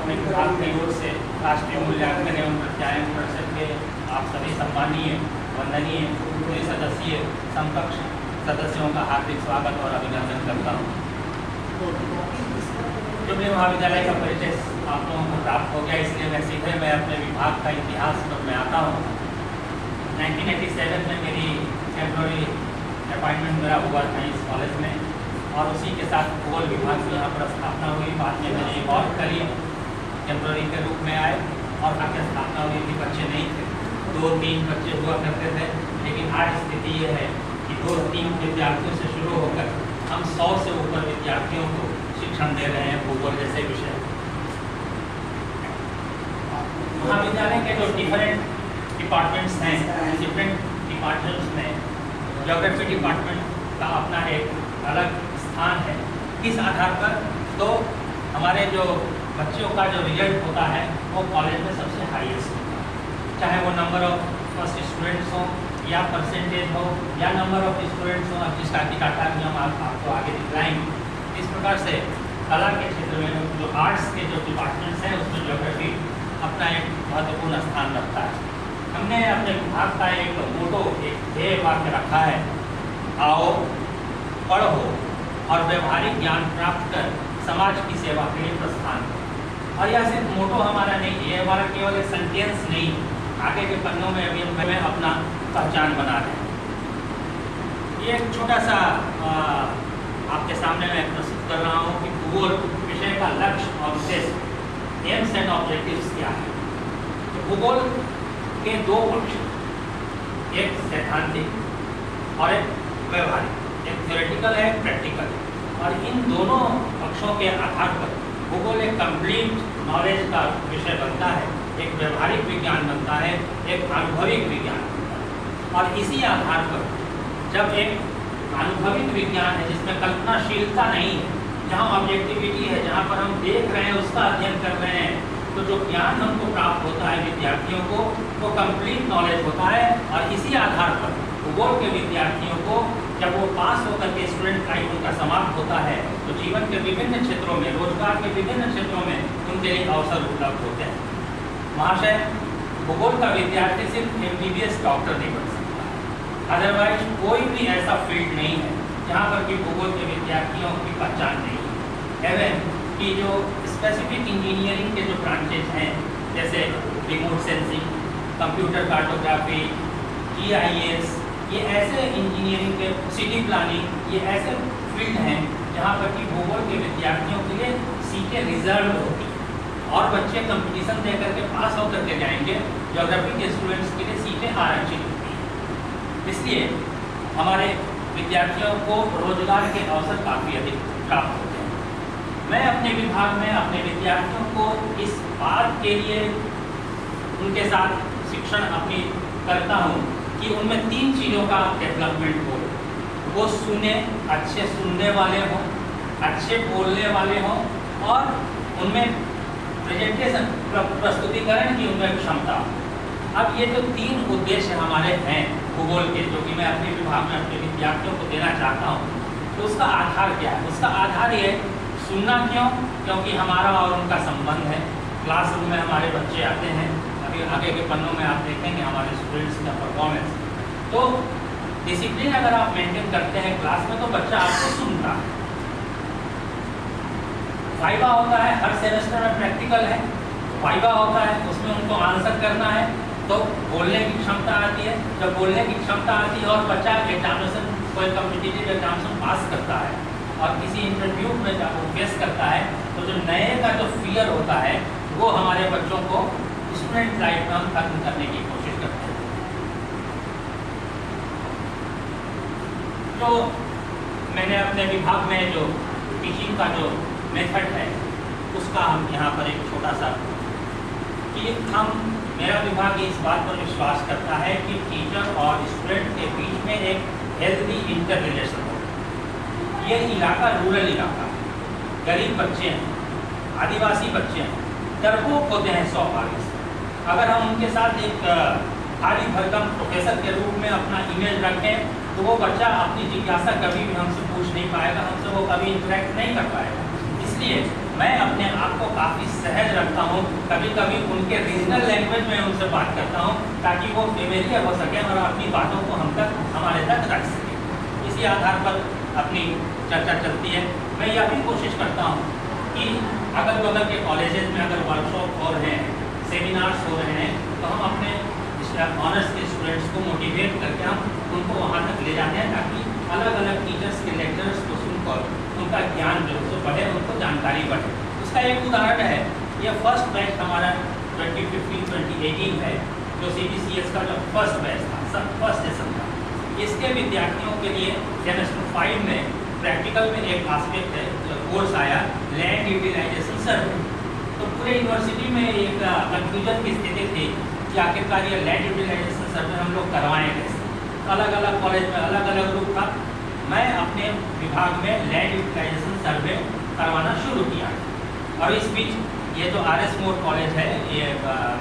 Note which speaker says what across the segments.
Speaker 1: अपने विभाग की ओर से राष्ट्रीय मूल्यांकन एवं प्रत्यायन परिषद के आप सभी सम्मानीय वंदनीय पूरे सदस्यीय समकक्ष सदस्यों का हार्दिक स्वागत और अभिनंदन करता हूँ। जुबली महाविद्यालय का परिचय आप लोगों को प्राप्त हो गया, इसलिए मैं सीधे अपने विभाग का इतिहास पर मैं आता हूँ। 1987 में मेरी टेम्प्रोरी अपॉइंटमेंट मेरा हुआ था इस कॉलेज में, और उसी के साथ भूगोल विभाग की यहाँ पर स्थापना हुई। बाद में मैंने एक और करी, टेम्प्रोरी के रूप में आए और आगे स्थापना हुई थी। बच्चे नहीं थे, 2-3 बच्चे हुआ करते थे, लेकिन आज स्थिति ये है कि 2-3 विद्यार्थियों से शुरू होकर हम 100 से ऊपर विद्यार्थियों को शिक्षण दे रहे हैं भूगोल जैसे विषय। महाविद्यालय के जो डिफरेंट डिपार्टमेंट्स हैं, डिफरेंट डिपार्टमेंट्स में ज्योग्राफी डिपार्टमेंट का अपना एक अलग स्थान है। किस आधार पर? तो हमारे जो बच्चों का जो रिजल्ट होता है वो कॉलेज में सबसे हाईएस्ट होता है, चाहे वो नंबर ऑफ फर्स्ट स्टूडेंट्स हो या परसेंटेज हो या नंबर ऑफ स्टूडेंट्स हो। अब जिसका की डाटा भी हम आपको आगे दिखलाएंगे। इस प्रकार से कला के क्षेत्र में जो आर्ट्स के जो डिपार्टमेंट्स हैं उसमें ज्योग्राफी अपना एक महत्वपूर्ण स्थान रखता है। हमने अपने विभाग का एक मोटो, एक ध्येय वाक्य रखा है, आओ पढ़ो और व्यवहारिक ज्ञान प्राप्त कर समाज की सेवा के लिए प्रस्थान करो। और यह सिर्फ मोटो हमारा नहीं है, ये हमारा केवल एक सेंटेंस नहीं, आगे के पन्नों में अभी हम अपना पहचान बना रहे हैं। ये एक छोटा सा आपके सामने मैं प्रस्तुत कर रहा हूँ कि भूगोल विषय का लक्ष्य और उद्देश्य, एम्स एंड ऑब्जेक्टिव्स क्या है। तो भूगोल के 2 पक्ष, एक सैद्धांतिक और एक व्यवहारिक, एक थ्योरेटिकल है, एक प्रैक्टिकल। और इन दोनों पक्षों के आधार पर भूगोल एक कंप्लीट नॉलेज का विषय बनता है, एक व्यवहारिक विज्ञान बनता है, एक अनुभविक विज्ञान बनता है। और इसी आधार पर जब एक अनुभविक विज्ञान है जिसमें कल्पनाशीलता नहीं है, जहाँ ऑब्जेक्टिविटी है, जहाँ पर हम देख रहे हैं उसका अध्ययन कर रहे हैं, तो जो ज्ञान हमको प्राप्त होता है विद्यार्थियों को वो कंप्लीट नॉलेज होता है। और इसी आधार पर भूगोल के विद्यार्थियों को जब वो पास होकर के स्टूडेंट लाइफ उनका समाप्त होता है तो जीवन के विभिन्न क्षेत्रों में, रोजगार के विभिन्न क्षेत्रों में उनके लिए अवसर उपलब्ध होते हैं। महाशय, भूगोल का विद्यार्थी सिर्फ MBBS डॉक्टर नहीं बन सकता, अदरवाइज कोई भी ऐसा फील्ड नहीं है जहाँ पर कि भूगोल के विद्यार्थियों की पहचान नहीं है। एवं कि जो स्पेसिफिक इंजीनियरिंग के जो ब्रांचेज हैं, जैसे remote sensing, computer cartography, GIS, ये ऐसे इंजीनियरिंग के, सिटी प्लानिंग, ये ऐसे फील्ड हैं जहाँ पर कि भूगोल के विद्यार्थियों के लिए सीटें रिजर्व होती हैं और बच्चे कंपटीशन दे करके पास होकर के जाएंगे। ज्योग्राफी के स्टूडेंट्स के लिए सीटें आरक्षित होती हैं, इसलिए हमारे विद्यार्थियों को रोजगार के अवसर काफ़ी अधिक प्राप्त होते हैं। मैं अपने विभाग में अपने विद्यार्थियों को इस बात के लिए उनके साथ शिक्षण अपनी करता हूँ कि उनमें 3 चीज़ों का डेवलपमेंट हो। वो सुने, अच्छे सुनने वाले हों, अच्छे बोलने वाले हों, और उनमें प्रेजेंटेशन, प्रस्तुतिकरण की उनमें क्षमता हो। अब ये जो 3 उद्देश्य हमारे हैं भूगोल के, जो कि मैं अपने विभाग में अपने विद्यार्थियों को देना चाहता हूँ, तो उसका आधार क्या है? उसका आधार ये सुनना क्यों? क्योंकि हमारा और उनका संबंध है। क्लासरूम में हमारे बच्चे आते हैं, अभी आगे के पन्नों में आप देखेंगे हमारे स्टूडेंट्स का परफॉर्मेंस। तो डिसिप्लिन अगर आप मेंटेन करते हैं क्लास में तो बच्चा आपको सुनता है। वाइवा होता है, हर सेमेस्टर में प्रैक्टिकल है, वाइवा होता है, उसमें उनको आंसर करना है, तो बोलने की क्षमता आती है। जब बोलने की क्षमता आती है और बच्चा एग्जामिनेशन, कोई कॉम्पिटिटिव एग्जामिनेशन पास करता है और किसी इंटरव्यू में जब वो फेस करता है तो जो नए का जो फियर होता है वो हमारे बच्चों को स्टूडेंट लाइफ में हम खत्म करने की कोशिश करते हैं। तो मैंने अपने विभाग में जो टीचिंग का जो मेथड है उसका हम यहाँ पर एक छोटा सा कि मेरा विभाग इस बात पर विश्वास करता है कि टीचर और स्टूडेंट के बीच में एक हेल्दी इंटर रिलेशन हो। ये इलाका रूरल इलाका, गरीब बच्चे हैं, आदिवासी बच्चे हैं, डरपोक होते हैं 100 बार से। अगर हम उनके साथ एक भारी भरकम प्रोफेसर के रूप में अपना इमेज रखें तो वो बच्चा अपनी जिज्ञासा कभी भी हमसे पूछ नहीं पाएगा, हमसे वो कभी इंटरेक्ट नहीं कर पाएगा। इसलिए मैं अपने आप को काफ़ी सहज रखता हूँ। कभी कभी उनके रीजनल लैंग्वेज में उनसे बात करता हूँ ताकि वो फेमिलियर हो सके और अपनी बातों को हमारे तक रख सके। इसी आधार पर अपनी चर्चा चलती है। मैं यह भी कोशिश करता हूँ कि अगल बगल के कॉलेजेस में अगर वर्कशॉप हो रहे हैं, सेमिनार्स हो रहे हैं, तो हम अपने ऑनर्स के स्टूडेंट्स को मोटिवेट करके हम उनको वहाँ तक ले जाते हैं ताकि अलग अलग टीचर्स के लेक्चर्स को सुनकर उनका ज्ञान जो है बढ़े, उनको जानकारी बढ़े। उसका एक उदाहरण है, यह फर्स्ट बैच हमारा 2015-2018 है, जो CBCS का जो फर्स्ट बैच था, फर्स्ट सेशन था। इसके विद्यार्थियों के लिए सेमेस्टर 5 में प्रैक्टिकल में एक आस्पेक्ट है, कोर्स आया लैंड यूटिलाइजेशन सर्वे। तो पूरे यूनिवर्सिटी में एक कन्फ्यूजन की स्थिति थी कि आखिरकार ये लैंड यूटिलाइजेशन सर्वे हम लोग करवाएँ कैसे। अलग अलग कॉलेज में अलग अलग ग्रुप था। मैं अपने विभाग में लैंड यूटिलाइजेशन सर्वे करवाना शुरू किया और इस बीच ये जो RS मोड कॉलेज है, ये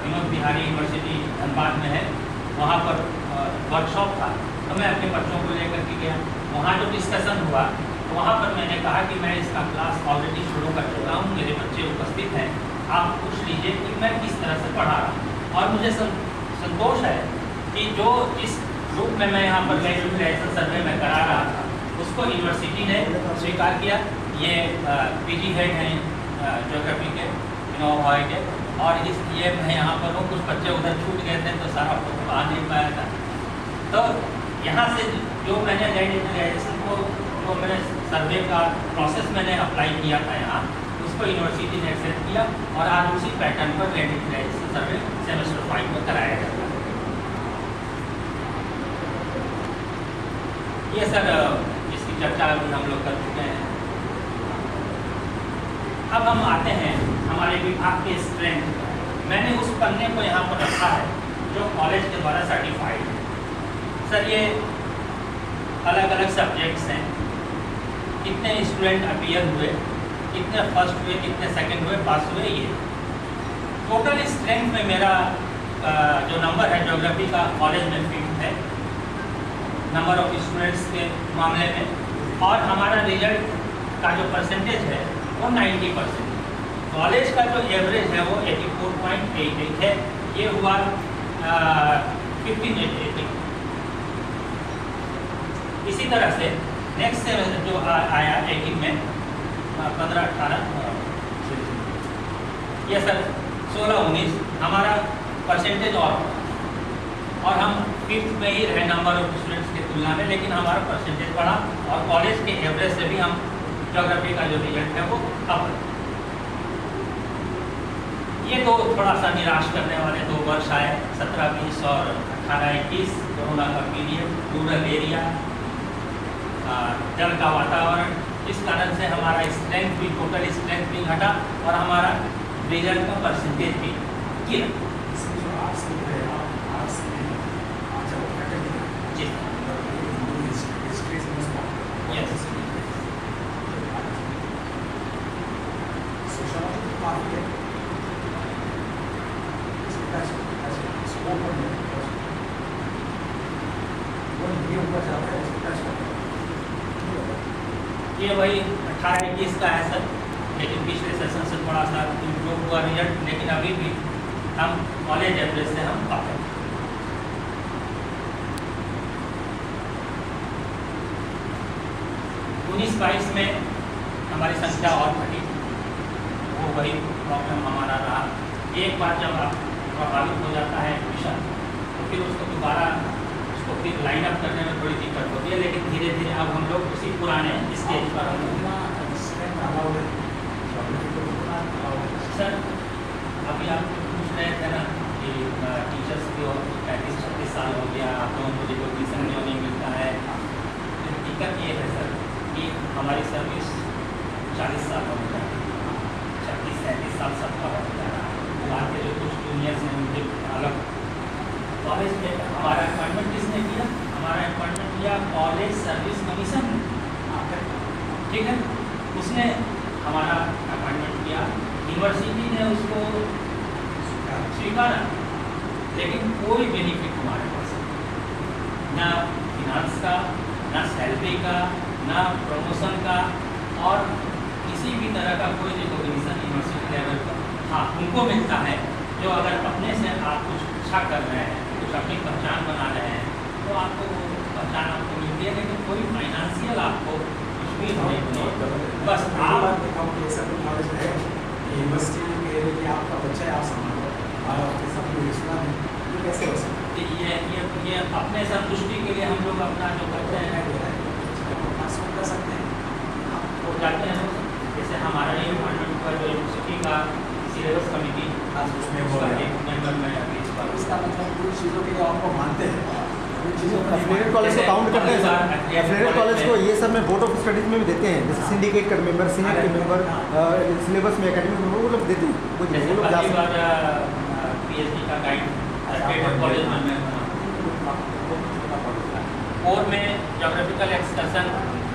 Speaker 1: विनोद बिहारी यूनिवर्सिटी धनबाद में है, वहाँ पर वर्कशॉप था। तो मैं अपने बच्चों को लेकर के गया। वहाँ जो डिस्कशन हुआ तो वहाँ पर मैंने कहा कि मैं इसका क्लास ऑलरेडी शुरू कर चुका हूँ, मेरे बच्चे उपस्थित हैं, आप पूछ लीजिए कि मैं किस तरह से पढ़ा रहा हूँ। और मुझे संतोष है कि जो इस ग्रुप में मैं यहाँ पर लैंड यूटिलाइजेशन सर्वे में करा रहा था उसको यूनिवर्सिटी ने स्वीकार किया। ये PG हेड हैं ज्योग्राफी के, विनोद भाई के, और ये मैं यहाँ पर हूँ। कुछ बच्चे उधर छूट गए थे तो सारा फोटो आ नहीं पाया था। तो यहाँ से जो मैंने लैंड यूटिलाइजेशन को जो मैंने सर्वे का प्रोसेस मैंने अप्लाई किया था यहाँ, उसको यूनिवर्सिटी ने एक्सेप्ट किया और आज उसी पैटर्न पर लैंड यूटिलाइजेशन सर्वे सेमेस्टर 5 में कराया जाता है। ये सर इसकी चर्चा अभी हम लोग कर चुके हैं। अब हम आते हैं हमारे विभाग के स्ट्रेंथ। मैंने उस पन्ने को यहाँ पर रखा है जो कॉलेज के द्वारा सर्टिफाइड है। सर ये अलग अलग सब्जेक्ट्स हैं, कितने स्टूडेंट अपीयर हुए, कितने फर्स्ट हुए, कितने सेकंड हुए, पास हुए, ये टोटल स्ट्रेंथ में मेरा जो नंबर है ज्योग्राफी का कॉलेज में फिफ्थ है नंबर ऑफ स्टूडेंट्स के मामले में, और हमारा रिजल्ट का जो परसेंटेज है वो 90%। कॉलेज का जो एवरेज है वो 84.88 है। ये हुआ 1588। इसी तरह से नेक्स्ट जो आया 18 में 15-18, ये सर 16-19 हमारा परसेंटेज और हम फिफ्थ में ही रहे नंबर ऑफ स्टूडेंट्स की तुलना में, लेकिन हमारा परसेंटेज बढ़ा और कॉलेज के एवरेज से भी हम ज्योग्राफी का जो रिजल्ट है वो अप। ये तो थोड़ा सा निराश करने वाले 2 वर्ष आए, 17-20 और 18-21 कोरोना का पीरियड, रूरल एरिया, जल का वातावरण, इस कारण से हमारा स्ट्रेंथ भी, टोटल स्ट्रेंथ भी घटा और हमारा रिजल्ट का परसेंटेज भी गिरा। जी यस ये वही 18-21 का है सर, लेकिन पिछले सेशन से थोड़ा सा इम्प्रूव हुआ रिजल्ट, लेकिन अभी भी हम कॉलेज एवरेज से हम कम हैं। 19-22 में हमारी संख्या और घटी, वो वही प्रॉब्लम हमारा रहा। एक बार जब आप प्रभावित हो जाता है एडमिशन तो फिर उसको दोबारा फिर लाइन अप करने में थोड़ी दिक्कत होती है, लेकिन धीरे धीरे अब हम लोग उसी पुराने स्टेज पर हम सर अभी आप पूछ रहे थे ना कि टीचर्स को 35-36 साल हो गया, आप लोगों को रिकॉग्निशन क्यों नहीं मिलता है। दिक्कत ये है सर कि हमारी सर्विस 40 साल हो गया, 36-37 साल सबका हो जा रहा है। बाहर के जो कुछ जूनियर्स हैं उनके अलग कॉलेज में हमारा अपॉइंटमेंट किसने किया? हमारा अपॉइंटमेंट किया कॉलेज सर्विस कमीशन, ठीक है, उसने हमारा अपॉइंटमेंट किया, यूनिवर्सिटी ने उसको स्वीकारा, लेकिन कोई बेनिफिट हमारे पास नहीं, ना फिनांस का, ना सैलरी का, ना प्रमोशन का, और किसी भी तरह का कोई रिकॉग्निशन यूनिवर्सिटी लेवल पर हाँ उनको मिलता है जो अगर अपने से आप कुछ अच्छा कर रहे हैं, कुछ अपनी पहचान बना रहे हैं, तो आपको वो पहचान आपको मिलती है, लेकिन कोई फाइनेंशियल आपको कुछ भी नहीं मिले। बस आप
Speaker 2: ऐसा कुछ नॉलेज है यूनिवर्सिटी में कह रही कि आपका बच्चा है, आप संभालो और आपके साथ कोई रिश्ता है, ये कैसे हो सकता
Speaker 1: ये अपने संतुष्टि के लिए हम लोग अपना जो करते हैं
Speaker 2: कर सकते हैं?
Speaker 1: वो जाते हैं। जैसे हमारा ये डिपार्टमेंट का जो यूनिवर्सिटी का सिलेबस कमेटी
Speaker 2: उसमें
Speaker 1: उसका एक मेंबर में अभी इस बार
Speaker 2: इसका मतलब कुछ चीज़ों के लिए आपको मानते हैं,
Speaker 3: एफिलिएटेड कॉलेज को काउंट करते हैं सर। एफिलिएटेड कॉलेज को ये सब में बोर्ड ऑफ स्टडीज में भी देते हैं, जैसे सिंडिकेट का मेंबर, सीनेट के मेंबर, सिलेबस में एकेडमिक मेंबर वो लोग देते हैं। वो
Speaker 1: जैसे
Speaker 3: लोग जा
Speaker 1: पहली
Speaker 3: सकते
Speaker 1: बार पीएचडी का गाइड कॉलेज में मैं और में जोग्राफिकल एक्सकर्सन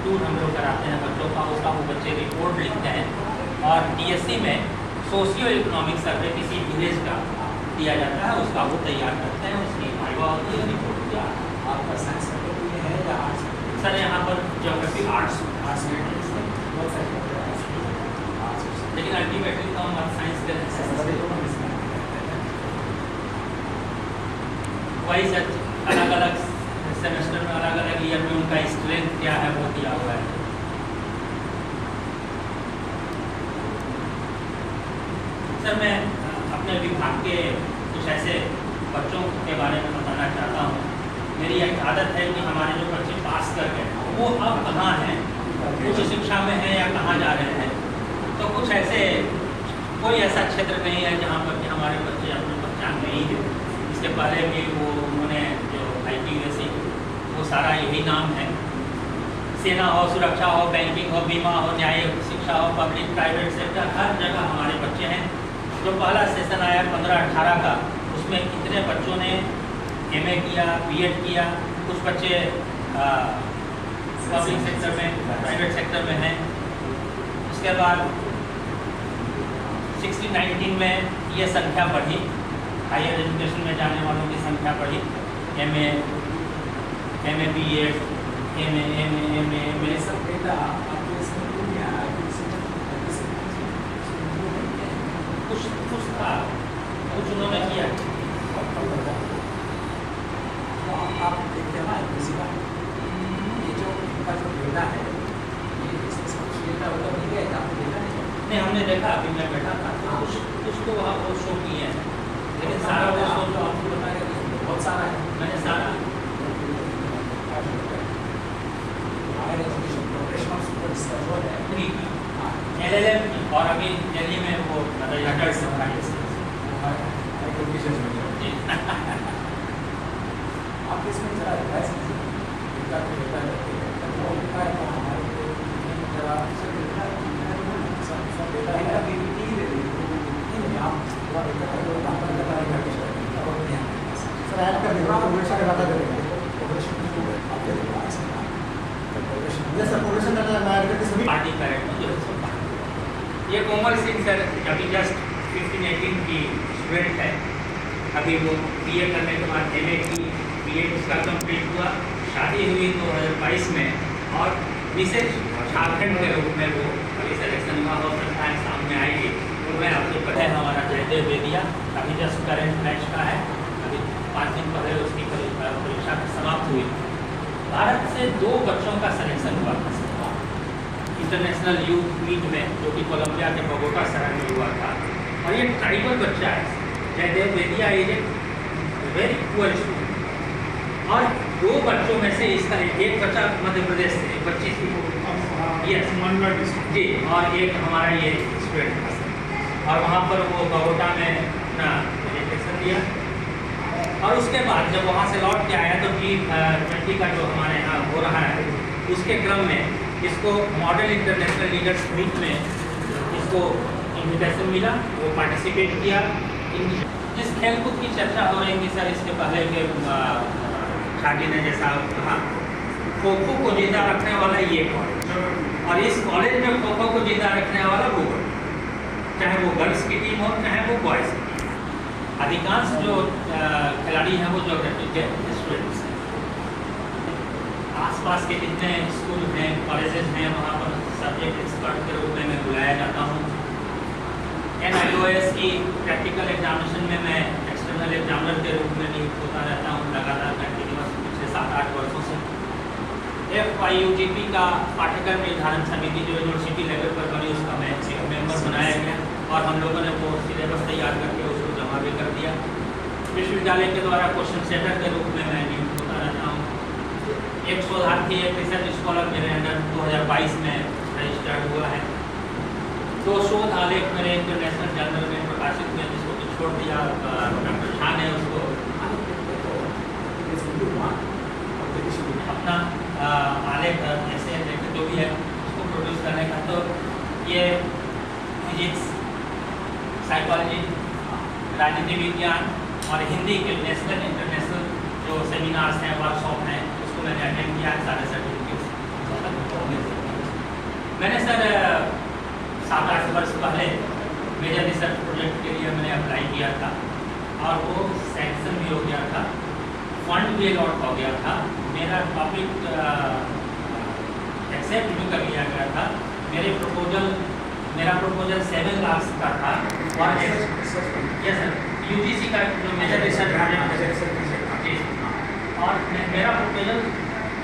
Speaker 1: टूर हम लोग कराते हैं बच्चों का, उसका वो बच्चे रिपोर्ट लिखते हैं। और डीएससी में सोशियो इकोनॉमिक सर्वे किसी विलेज का दिया जाता है, उसका वो तैयार करते हैं, उसकी वाइवा होती है, रिपोर्ट तैयार।
Speaker 2: आपका साइंस सब्जेक्ट है या आर्ट्स?
Speaker 1: सर यहाँ पर जोग्राफी आर्ट्स
Speaker 2: बहुत सारे
Speaker 1: लेकिन अल्टीमेटली तो हम साइंस के वही सर अलग अलग सेमेस्टर में अलग अलग ईयर में उनका स्ट्रेंथ क्या है वो दिया हुआ है। सर मैं अपने विभाग के कुछ ऐसे बच्चों के बारे में बताना चाहता हूँ। मेरी एक आदत है कि हमारे जो बच्चे पास कर गए वो अब कहाँ हैं, उच्च शिक्षा में हैं या कहाँ जा रहे हैं। तो कुछ ऐसे कोई ऐसा क्षेत्र नहीं है जहाँ पर कि हमारे बच्चे अपनी पहचान नहीं है। इसके पहले भी वो उन्होंने जो IT जैसी वो सारा यही नाम है। सेना हो, सुरक्षा हो, बैंकिंग हो, बीमा हो, न्यायिक शिक्षा हो, पब्लिक प्राइवेट सेक्टर, हर जगह हमारे बच्चे हैं। जो पहला सेशन आया 15-18 का, उसमें कितने बच्चों ने MA किया, BEd किया, कुछ बच्चे पब्लिक सेक्टर में, प्राइवेट सेक्टर में हैं। उसके बाद 16-19 में ये संख्या बढ़ी, हायर एजुकेशन में जाने वालों की संख्या बढ़ी। MA BEd, MA
Speaker 2: सब डेटा आपके इसमें क्यों नहीं आया?
Speaker 1: कुछ था, कुछ उन्होंने किया।
Speaker 2: तो आप देखते हैं ना किसी का ये जो इनका जो डेटा है, ये इसमें सब कुछ डेटा मतलब नहीं गया, आपको डेटा नहीं
Speaker 1: हमने देखा, अभी मैं बैठा था तो कुछ तो वहाँ वो शो किए हैं, लेकिन सारा वो शो तो आपको बताया कि
Speaker 2: बहुत सारा है।
Speaker 1: मैंने सारा
Speaker 2: हायर एजुकेशन प्रोफेशनल स्टूडेंट्स का जो है
Speaker 1: पूरी LLM और अभी दिल्ली में वो रजिस्टर्ड जी
Speaker 2: आप इसमें जरा एडवाइस कीजिए, इनका जो डेटा रहती है वो उनका है तो हमारे को जरा सब डेटा है PPT ही दे दीजिए। आप थोड़ा डेटा का जो डाटा करके
Speaker 3: सर ऐड कर देंगे, प्रोग्रेशन का डाटा करेंगे। यस सर, प्रोग्रेशन डाटा मैं ऐड करके सभी
Speaker 1: पार्टी पैरेंट जो है ये कोमल सिंह सर अभी जस्ट 15-18 की स्टूडेंट है। अभी वो BA करने के बाद MA की, BEd उसका कंप्लीट हुआ, शादी हुई 2022 में और विशेष झारखंड के रूप में वो अभी सिलेक्शन हुआ, हो सकता है सामने आएगी। तो मैं आपको पता है हमारा जयदेव बेदिया अभी जस्ट करेंट बैच का है, अभी 5 दिन पहले उसकी परीक्षा समाप्त हुई। भारत से 2 बच्चों का सिलेक्शन हुआ था इंटरनेशनल यूथ मीट में, जो कि कोलंबिया के बोगोटा शहर में हुआ था। और ये ट्राइबल बच्चा है, Jaydev Bedia is a very poor student. और 2 बच्चों में से इसका एक बच्चा मध्य प्रदेश से, एक बच्ची थी यस जी, और एक हमारा ये स्टूडेंट था। और वहाँ पर वो बोगोटा में अपना रजिस्ट्रेशन दिया। और उसके बाद जब वहाँ से लौट के आया तो G20 का जो हमारे यहाँ हो रहा है, उसके क्रम में इसको मॉडल इंटरनेशनल लीडर्स मीट में इसको इन्विटेशन मिला, वो पार्टिसिपेट किया। जिस खेलकूद की चर्चा हो रही थी सर इसके पहले के छाटी ने जैसा कहा, खो-खो को जिंदा रखने वाला ये कॉलेज, और इस कॉलेज में खो-खो को जिंदा रखने वाला वो, चाहे वो गर्ल्स की टीम हो चाहे वो बॉयज़ की टीम। अधिकांश जो खिलाड़ी हैं वो ज्योग्राफी के स्टूडेंट्स हैं। आसपास के जितने स्कूल हैं, कॉलेजेस हैं, वहाँ पर सब्जेक्ट एक्सपर्ट के रूप में मैं बुलाया जाता हूँ। NIOS की प्रैक्टिकल एग्जामिनेशन में मैं एक्सटर्नल एग्जामिनर के रूप में नियुक्त होता रहता हूँ लगातार कंटिन्यूस पिछले 7-8 वर्षों से। FYUGP का पाठ्यक्रम निर्धारण समिति जो यूनिवर्सिटी लेवल पर बनी, उसका मैं एक मेंबर बनाया गया और हम लोगों ने वो सिलेबस तैयार करके उसको जमा भी कर दिया। विश्वविद्यालय के द्वारा क्वेश्चन सेटर के रूप में मैं नियुक्त होता रहता हूँ। एक शोधार्थी, एक रिसर्च स्कॉलर मेरे अंडर 2022 में रजिस्टर्ड हुआ है। 2 शोध आलेख मेरे इंटरनेशनल जर्नल में प्रकाशित हुए, जिसको कि छोड़ दिया डॉक्टर झा ने उसको अपना आलेख ऐसे जो भी है उसको प्रोड्यूस करने का। तो ये फिजिक्स, साइकोलॉजी, राजनीति विज्ञान और हिंदी के नेशनल इंटरनेशनल जो सेमिनार्स हैं, वर्कशॉप हैं, उसको मैंने अटेंड किया है। सारे सर्टिफिकेट्स मैंने सर 7-8 वर्ष पहले मेजर रिसर्च प्रोजेक्ट के लिए मैंने अप्लाई किया था और वो सैंक्शन भी हो गया था, फंड भी अलॉट हो गया था, मेरा टॉपिक एक्सेप्ट भी कर लिया गया था। मेरा प्रपोजल 7 लाख का था और यस सर, UGC का जो मेजर रिसर्च और मेरा प्रपोजल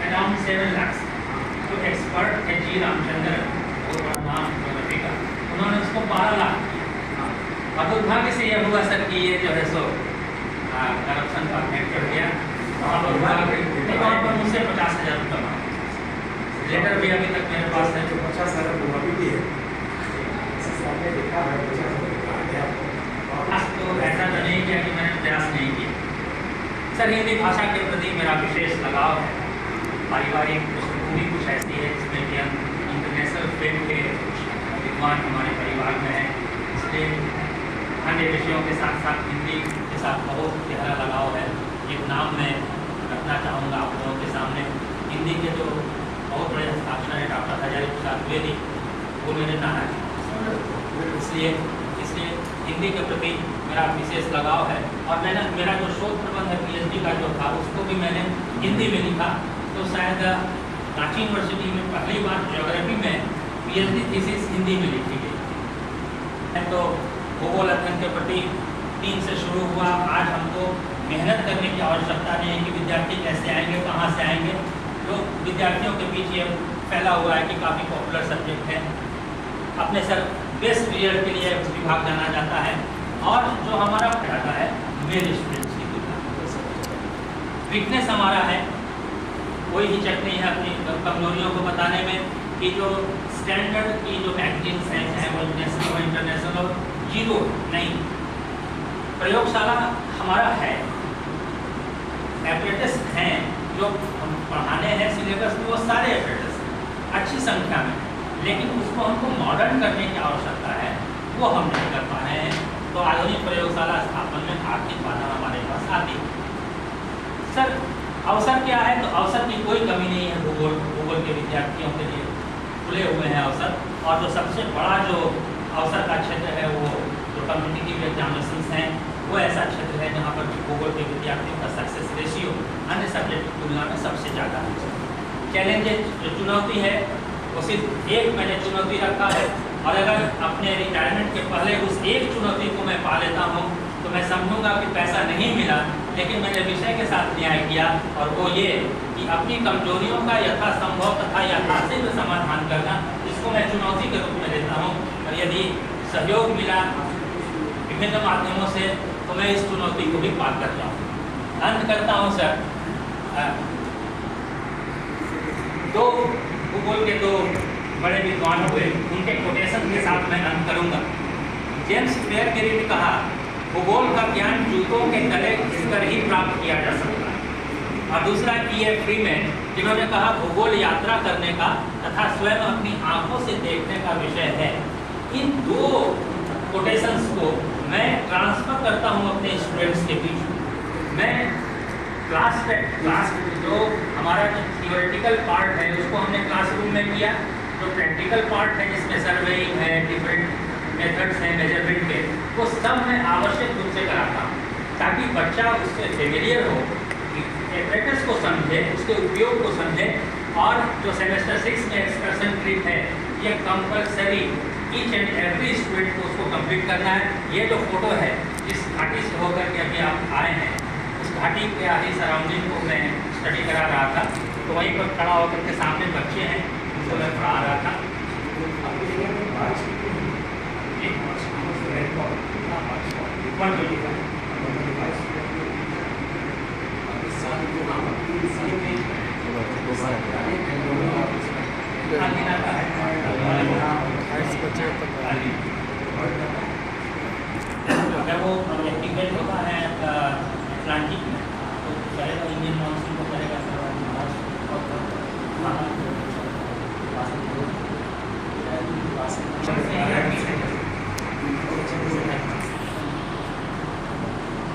Speaker 1: अराउंड 7 लाख। जो एक्सपर्ट है जी रामचंद्र, वो बड़ा नाम ज्योग्राफी का, उन्होंने उसको 12 लाख किया। और दुर्भाग्य से यह हुआ सर कि ये जो है सो करप्शन का फैक्टर हो गया और पर मुझसे 50,000 रुपये मांगे। लेटर भी अभी तक मेरे पास है।
Speaker 2: 50,000 भी है देखा है।
Speaker 1: तो ऐसा तो नहीं किया कि मैंने प्रयास नहीं किया। सर हिंदी भाषा के प्रति मेरा विशेष लगाव है। पारिवारिक पृष्ठभूमि कुछ ऐसी है जिसमें कि हम इंटरनेशनल फिल्म के विद्वान हमारे परिवार में हैं, इसलिए अन्य विषयों के साथ साथ हिंदी के साथ बहुत गहरा लगाव है। एक नाम मैं रखना चाहूँगा आप लोगों के सामने। हिंदी के जो बहुत बड़े हस्ताक्षर हैं डॉक्टर हजारी प्रसाद द्विवेदी, वो मेरे नाना जी, इसलिए हिंदी के प्रति मेरा विशेष लगाव है। और मेरा जो शोध प्रबंध है PhD का जो था, उसको भी मैंने हिंदी में लिखा। तो शायद रांची यूनिवर्सिटी में पहली बार ज्योग्राफी में PhD थीसिस हिंदी में लिखी गई। तो भूगोल अध्ययन के प्रति 3 से शुरू हुआ। आज हमको मेहनत करने की आवश्यकता नहीं है कि विद्यार्थी कैसे आएंगे, कहाँ से आएंगे। जो विद्यार्थियों के बीच ये फैला हुआ है कि काफ़ी पॉपुलर सब्जेक्ट है, अपने सर बेस्ट रिजल्ट के लिए विभाग जाना जाता है। और जो हमारा फायदा है मेल स्टूडेंट्स की तुलना, वीकनेस हमारा है, कोई हिचक नहीं है अपनी कमजोरियों को बताने में कि जो स्टैंडर्ड की जो मैगजीन्स हैं, चाहे वो नेशनल हो इंटरनेशनल हो, जीरो नहीं। प्रयोगशाला हमारा है, एपरेटस हैं जो हम पढ़ाने हैं सिलेबस में, वो सारे एपरेटस हैं अच्छी संख्या में, लेकिन उसको हमको मॉडर्न करने की आवश्यकता है, वो हम नहीं कर पा रहे हैं। तो आधुनिक प्रयोगशाला स्थापन में आर्थिक बाधा हमारे पास आती है। सर अवसर क्या है? तो अवसर की कोई कमी नहीं है। भूगोल के विद्यार्थियों के लिए खुले हुए हैं अवसर। और जो सबसे बड़ा जो अवसर का क्षेत्र है वो जो कम्पिटिटिव एग्जामिनेशंस हैं, वो ऐसा क्षेत्र है जहाँ पर भूगोल के विद्यार्थियों का सक्सेस रेशियो अन्य सब्जेक्ट की तुलना में सबसे ज़्यादा है। चैलेंजेस जो चुनौती है वो सिर्फ एक मैंने चुनौती रखा है, और अगर अपने रिटायरमेंट के पहले उस एक चुनौती को मैं पा लेता हूँ तो मैं समझूंगा कि पैसा नहीं मिला, लेकिन मैंने विषय के साथ न्याय किया। और वो ये कि अपनी कमजोरियों का यथासंभव तथा यथाशीघ्र समाधान करना, इसको मैं चुनौती के रूप में लेता हूँ। और यदि सहयोग मिला विभिन्न माध्यमों से तो मैं इस चुनौती को भी पार कर जाऊँ। अंत करता हूँ सर, 2 भूगोल के 2 बड़े विद्वान हुए, उनके कोटेशन के साथ मैं अंत करूँगा। जेम्स क्लियर ने कहा, भूगोल का ज्ञान जूतों के तले घिसकर ही प्राप्त किया जा सकता है। और दूसरा E.F. फ्रीमैन, जिन्होंने कहा भूगोल यात्रा करने का तथा स्वयं अपनी आंखों से देखने का विषय है। इन 2 कोटेशंस को मैं ट्रांसफर करता हूँ अपने स्टूडेंट्स के बीच। मैं क्लास जो हमारा थियोरेटिकल पार्ट है उसको हमने क्लासरूम में किया, जो प्रैक्टिकल पार्ट है जिसमें सर्वेइंग है, डिफरेंट मेथड्स हैं मेजरमेंट के, वो सब मैं आवश्यक रूप से कराता हूँ ताकि बच्चा उससे फेमिलियर हो, एपरेटस को समझे, उसके उपयोग को समझे। और जो सेमेस्टर 6 में एक्सकर्शन ट्रिप है ये compulsory each and every student को उसको कंप्लीट करना है। ये जो फोटो है जिस घाटी से होकर के अभी आप आए हैं, उस घाटी के आधी सराउंडिंग को मैं स्टडी करा रहा था, तो वहीं पर खड़ा होकर के सामने बच्चे हैं उनको मैं पढ़ा रहा था। जब वो टिकट होता है अटलांटिक में, तो चाहे तो इंडियन